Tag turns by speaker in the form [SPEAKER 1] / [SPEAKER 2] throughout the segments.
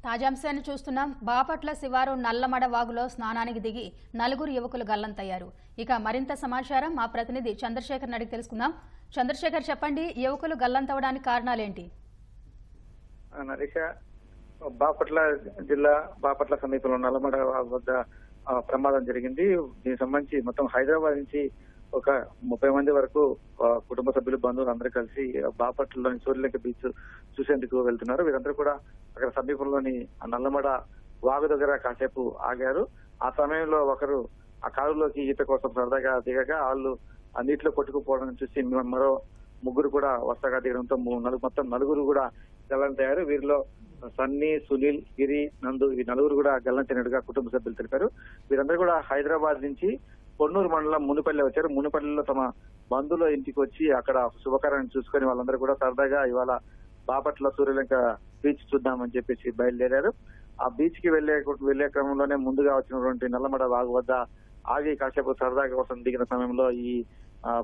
[SPEAKER 1] తాజాంశాన్ని చూస్తున్నాం. బాపట్ల శివారు నల్లమడ వాగులో స్నానానికి దిగి నలుగురు యువకులు గల్లంతయ్యారు. ఇక మరింత సమాచారం మా ప్రతినిధి చంద్రశేఖర్ అడిగి తెలుసుకుందాం. చంద్రశేఖర్, చెప్పండి, యువకులు గల్లంతవడానికి కారణాలేంటి?
[SPEAKER 2] నరేష, బాపట్ల జిల్లా బాపట్ల సమీపంలో నల్లమడ వాగు వద్ద ప్రమాదం జరిగింది. దీనికి సంబంధించి మొత్తం హైదరాబాద్ నుంచి ఒక 30 మంది వరకు కుటుంబ సభ్యులు, బంధువులు అందరూ కలిసి బాపట్లలోని సూర్యలంక బీచ్ చూసేందుకు వెళ్తున్నారు. వీరందరూ కూడా అక్కడ సమీపంలోని నల్లమడ వాగు దగ్గర కాసేపు ఆగారు. ఆ సమయంలో ఒకరు ఆ కాలువలోకి ఈత కోసం సరదాగా దిగగా వాళ్ళు ఆ నీటిలో కొట్టుకుపోవడం చూసి మరో ముగ్గురు కూడా వరుసగా దిగడంతో మొత్తం నలుగురు కూడా గల్లంతయ్యారు. వీరిలో సన్నీ, సునీల్, గిరి, నందు ఈ నలుగురు కూడా గల్లంతైనట్టుగా కుటుంబ సభ్యులు తెలిపారు. వీరందరూ కూడా హైదరాబాద్ నుంచి పొన్నూరు మండలం మునిపల్లి వచ్చారు. మునిపల్లిలో తమ బంధువుల ఇంటికి వచ్చి అక్కడ శుభకార్యాన్ని చూసుకొని వాళ్ళందరూ కూడా సరదాగా ఇవాళ బాపట్ల సూర్యలంక బీచ్ చూద్దామని చెప్పేసి బయలుదేరారు. ఆ బీచ్ కి వెళ్లే క్రమంలోనే ముందుగా వచ్చినటువంటి నల్లమడ వాగు వద్ద ఆగి కాసేపు సరదాగా కోసం దిగిన సమయంలో ఈ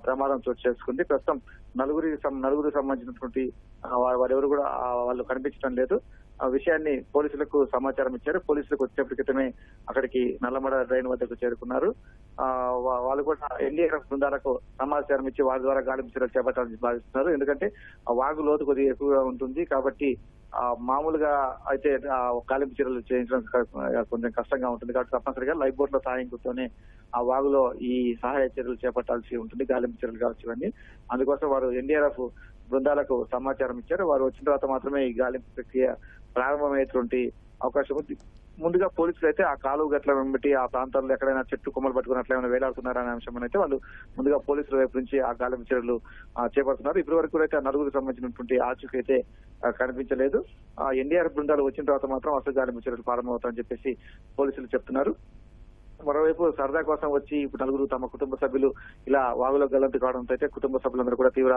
[SPEAKER 2] ప్రమాదం చోటు చేసుకుంది. ప్రస్తుతం నలుగురికి సంబంధించినటువంటి వారెవరు కూడా వాళ్ళు కనిపించడం లేదు. ఆ విషయాన్ని పోలీసులకు సమాచారం ఇచ్చారు. పోలీసులకు వచ్చేప్పటి క్రితమే అక్కడికి నల్లమడ డ్రైన్ వద్దకు చేరుకున్నారు. వాళ్ళు కూడా ఎన్డీఆర్ఎఫ్ బృందాలకు సమాచారం ఇచ్చి వారి ద్వారా గాలింపు చర్యలు చేపట్టాలని భావిస్తున్నారు. ఎందుకంటే ఆ వాగు లోతు కొద్దిగా ఎక్కువగా ఉంటుంది కాబట్టి మామూలుగా అయితే గాలింపు చర్యలు చేయించడం కొంచెం కష్టంగా ఉంటుంది. కాబట్టి తప్పనిసరిగా లైఫ్ బోట్ల సహాయంతోనే ఆ వాగులో ఈ సహాయ చర్యలు చేపట్టాల్సి ఉంటుంది, గాలింపు చర్యలు కావచ్చు ఇవన్నీ. అందుకోసం వారు ఎన్డీఆర్ఎఫ్ బృందాలకు సమాచారం ఇచ్చారు. వారు వచ్చిన తర్వాత మాత్రమే ఈ గాలింపు ప్రక్రియ ప్రారంభమయ్యేటువంటి అవకాశం ఉంది. ముందుగా పోలీసులు అయితే ఆ కాలువ గట్ల వెంబటి ఆ ప్రాంతాల్లో ఎక్కడైనా చెట్టు కొమ్మలు పట్టుకుని అట్లా ఏమైనా వేలాడుతున్నారనే అంశం అయితే వాళ్ళు ముందుగా పోలీసుల వైపు నుంచి ఆ గాలింపు చర్యలు చేపడుతున్నారు. ఇప్పటి వరకు అయితే ఆ నలుగురికి సంబంధించినటువంటి ఆచూకీ అయితే కనిపించలేదు. ఆ ఎన్డీఆర్ఎఫ్ బృందాలు వచ్చిన తర్వాత మాత్రం అసలు గాలింపు చర్యలు ప్రారంభమవుతాయని చెప్పేసి పోలీసులు చెప్తున్నారు. మరోవైపు సరదా కోసం వచ్చి ఇప్పుడు నలుగురు తమ కుటుంబ సభ్యులు ఇలా వాగులో గల్లంతు కావడంతో అయితే కుటుంబ సభ్యులందరూ కూడా తీవ్ర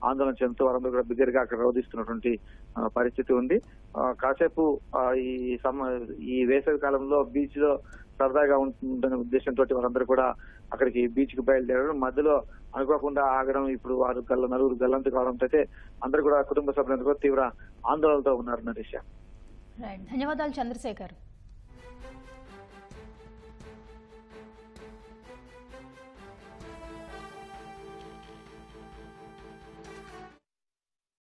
[SPEAKER 2] ఆందోళన చెందుతూ వారందరూ కూడా బిగ్గరగా అక్కడ రోధిస్తున్నటువంటి పరిస్థితి ఉంది. కాసేపు ఈ వేసవి కాలంలో బీచ్ లో సరదాగా ఉంటుందనే ఉద్దేశంతో వారందరూ కూడా అక్కడికి బీచ్ కు బయలుదేరడం, మధ్యలో అనుకోకుండా ఆగడం, ఇప్పుడు వారు నలుగురు గల్లంతు కావడంతో అయితే అందరూ కూడా కుటుంబ సభ్యులందరూ కూడా తీవ్ర ఆందోళనతో ఉన్నారు. నరేష,
[SPEAKER 1] ధన్యవాదాలు చంద్రశేఖర్.